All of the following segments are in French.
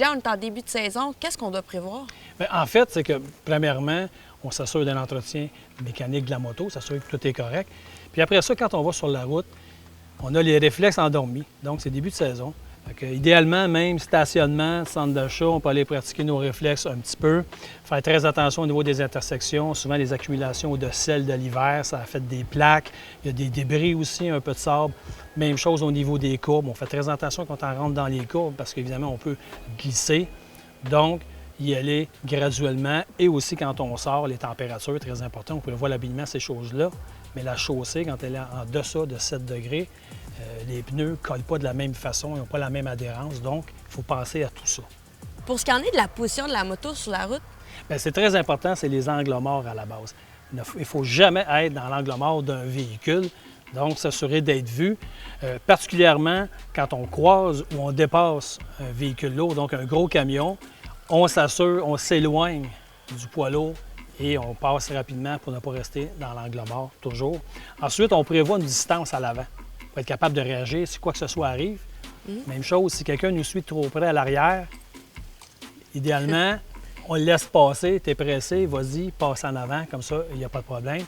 budget, on est en début de saison, qu'est-ce qu'on doit prévoir? Bien, en fait, c'est que, premièrement, on s'assure d'un entretien mécanique de la moto, s'assurer que tout est correct. Puis après ça, quand on va sur la route, on a les réflexes endormis. Donc, c'est début de saison. Fait que, idéalement, même stationnement, centre d'achat, on peut aller pratiquer nos réflexes un petit peu. Faire très attention au niveau des intersections. Souvent, les accumulations de sel de l'hiver, ça a fait des plaques. Il y a des débris aussi, un peu de sable. Même chose au niveau des courbes. On fait très attention quand on rentre dans les courbes parce qu'évidemment, on peut glisser. Donc, y aller graduellement. Et aussi, quand on sort, les températures, très important. On peut voir l'habillement, ces choses-là. Mais la chaussée, quand elle est en deçà de 7 degrés, les pneus ne collent pas de la même façon, ils n'ont pas la même adhérence. Donc, il faut penser à tout ça. Pour ce qui en est de la position de la moto sur la route, Bien, c'est très important, c'est les angles morts à la base. Il ne faut jamais être dans l'angle mort d'un véhicule, donc s'assurer d'être vu, particulièrement quand on croise ou on dépasse un véhicule lourd, donc un gros camion. On s'assure, on s'éloigne du poids lourd et on passe rapidement pour ne pas rester dans l'angle mort, toujours. Ensuite, on prévoit une distance à l'avant pour être capable de réagir si quoi que ce soit arrive. Même chose, si quelqu'un nous suit trop près à l'arrière, idéalement, on le laisse passer, t'es pressé, vas-y, passe en avant, comme ça, il n'y a pas de problème.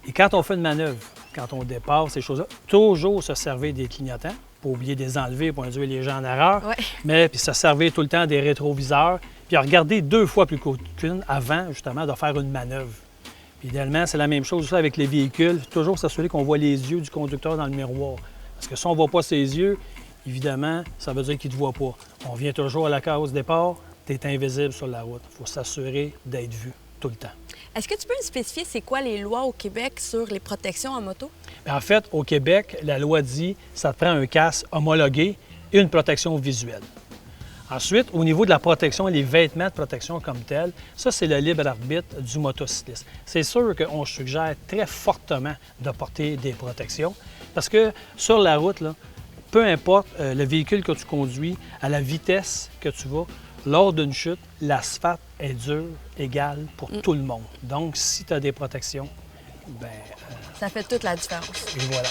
Et quand on fait une manœuvre, quand on dépasse ces choses-là, toujours se servir des clignotants, pas oublier de les enlever pour induire les gens en erreur, Ouais. mais puis se servir tout le temps des rétroviseurs, puis regarder 2 fois plus qu'une avant, justement, de faire une manœuvre. Puis idéalement, c'est la même chose aussi avec les véhicules, toujours s'assurer qu'on voit les yeux du conducteur dans le miroir. Parce que si on ne voit pas ses yeux, évidemment, ça veut dire qu'il ne te voit pas. On vient toujours à la case départ, tu es invisible sur la route. Il faut s'assurer d'être vu tout le temps. est-ce que tu peux me spécifier c'est quoi les lois au Québec sur les protections en moto? Bien, en fait, au Québec, la loi dit que ça te prend un casque homologué et une protection visuelle. Ensuite, au niveau de la protection et les vêtements de protection comme tels, ça, c'est le libre arbitre du motocycliste. C'est sûr qu'on suggère très fortement de porter des protections parce que sur la route, là, peu importe le véhicule que tu conduis, à la vitesse que tu vas, lors d'une chute, l'asphalte est dur, égal pour tout le monde. Donc, si tu as des protections, bien, Ça fait toute la différence. et voilà.